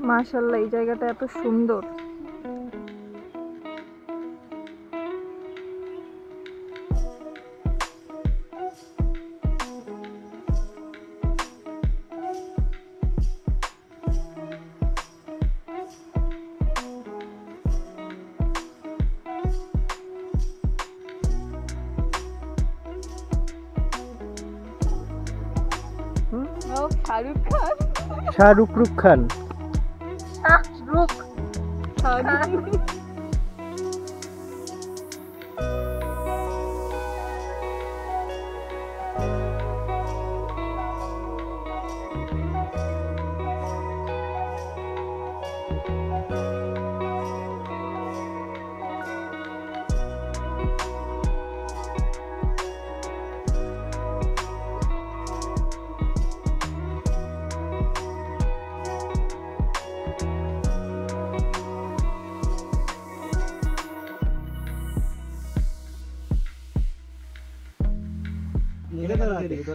মাশাআল্লাহ, এই জায়গাটা এত সুন্দর। শাহরুখ খান, শাহরুখ খান। রুখ খান।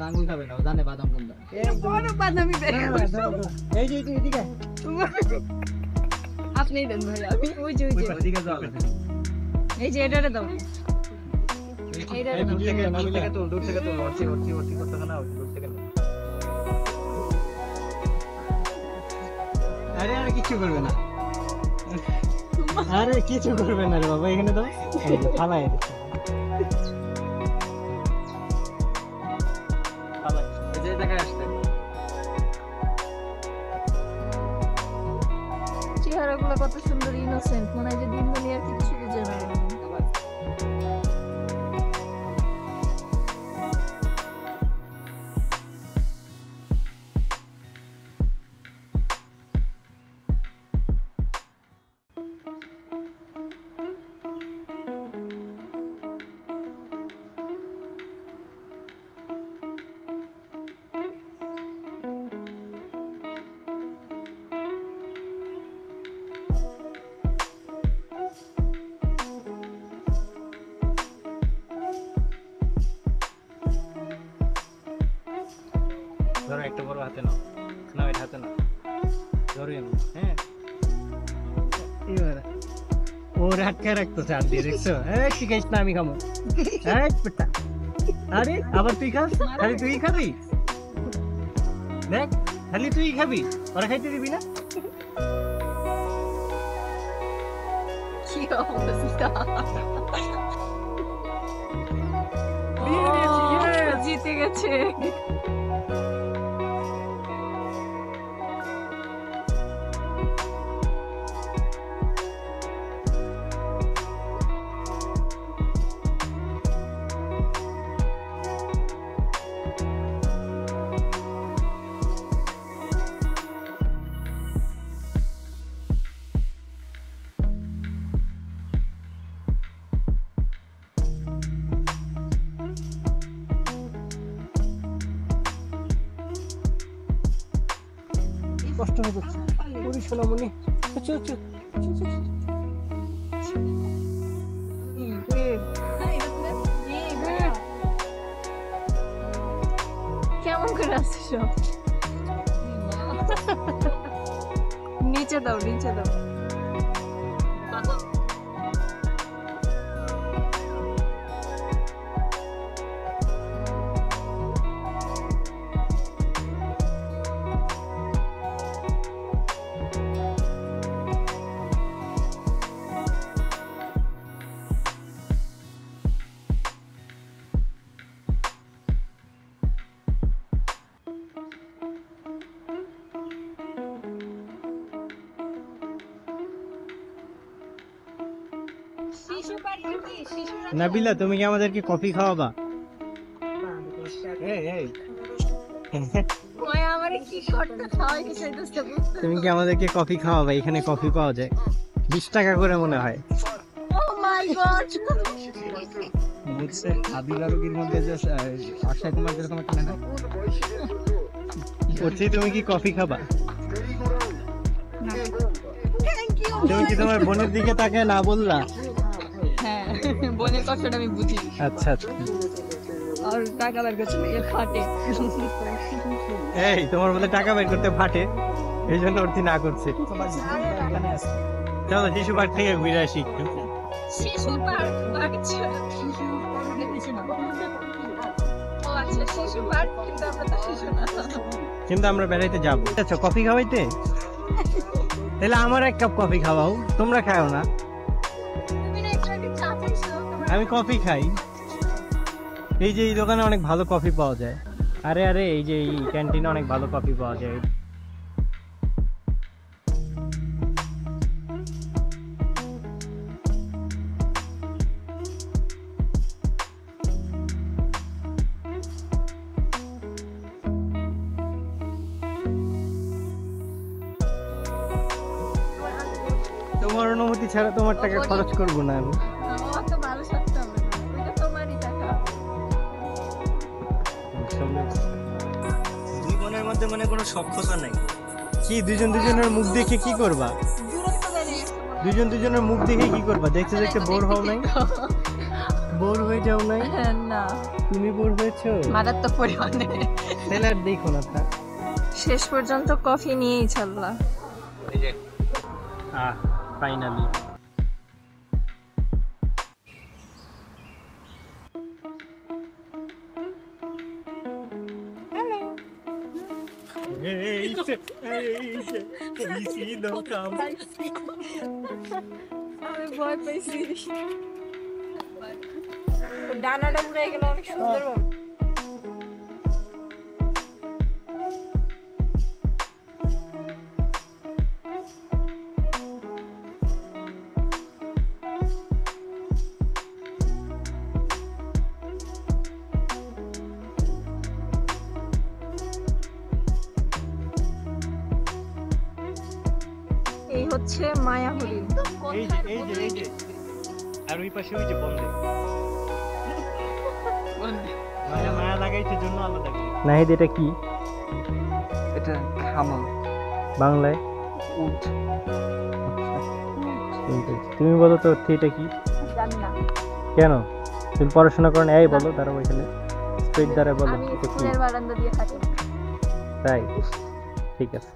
আঙুল খাবে না, জানে বাদাম কোনটা। আপনি দেন ভাই, আমি ওই যে এই যে এটারে দাও, এইটারে দাও। দূর থেকে তো অর্থি করতে না, দূর থেকে না। আরে কিছু করবে না, আরে কিছু করবে না রে বাবা, এখানে তো ফালাই চেহারাগুলো কত সুন্দর, ইনোসেন্ট, মনে হয় যে দিন দুনিয়ার কিছু বুঝে না। ধরো একটা বড় হাতে নাও, না এটা হাতে না, ধরো এমন। হ্যাঁ, এবার ওর আটকে রাখতো চার দিয়ে, দেখছো? ঠিক আছে না, আমি খাবো। আরে আবার তুই খাস, খালি তুই খাবি? দেখ, খালি তুই খাবি, ওরা খাইতে দিবি না? কি অবস্থা! জিতে গেছে। কষ্ট হবে ওরে সোনামণি। কেমন করে আসছিস? নিচে দাও, নিচে দাও। নাবিলা, তুমি কি আমাদেরকে কফি খাওয়াবা? তুমি কি আমাদেরকে কফি খাওয়াবা? এখানে কফি পাওয়া যায় 20 টাকা করে মনে হয়। বুঝছে, আদিলা রোগীর মধ্যে যে অক্ষয় কুমার যেরকম একটা না, বলছি তুমি কি কফি খাবা? তুমি কি তোমার বোনের দিকে তাকে না বললা? হ্যাঁ, বোনের কথাটা আমি বুঝি। আচ্ছা আচ্ছা। আর টাকা বের করছে এর ফাটে। এই তোমার বলে টাকা বের করতে ফাটে, এই জন্য অর্থী না করছে। চলো শিশু পার্ক থেকে ঘুরে আসি একটু। শিশু পার্ক বাচ্চা ও আচ্ছা শিশু পার্ক কিন্তু আমরা তো শিশু না। কিন্তু আমরা বেড়াইতে যাবো। আচ্ছা কফি খাওয়াইতে, তাহলে আমার এক কাপ কফি খাওয়াও, তোমরা খাও না। তুমি না একটু আগে চা খাইছো? আমি কফি খাই। এই যে এই দোকানে অনেক ভালো কফি পাওয়া যায়। আরে আরে এই যে এই ক্যান্টিনে অনেক ভালো কফি পাওয়া যায়। তোমার অনুমতি ছাড়া তোমার টাকা খরচ করবো না আমি। অত ভালো সাথে হবে না, ওইটা তোমারই টাকা। দুই বোনের মধ্যে মানে কোনো সখ্যতা নাই কি? দুজন দুজনের মুখ দেখে কি করবা? দূরত্ব বেড়ে গেছে মনে হয়। দুজন দুজনের মুখ দেখে কি করবা? দেখতে দেখতে বোর হও নাই? বোর হয়ে যাও নাই? না তুমি বোর হয়েছো? মারাত্মক পরিমাণে। তাহলে আর দেখো না তা। শেষ পর্যন্ত কফি নিয়েই ছাড়লা। এই যে ফাইনালি আমি ভয় পাইছি। ডানাটা উড়ে গেল অনেক সুন্দর। এই হচ্ছে মায়া হরিণ। এই যে এই যে এই যে আর ওই পাশে ওই যে বন্ধে মায়া মায়া লাগাইতে জন্য আলাদা করে। নাহিদ এটা কি? এটা খামা বাংলায় উট। তুমি বলো তো এটা কি? জানি না। কেন তুমি পড়াশোনা করো না? এই বলো, দাঁড়াও এখানে স্ট্রেট দাঁড়ায় বলো আমি এটা কি? স্কুলের বারান্দা দিয়ে হাঁটি। তাই ঠিক আছে।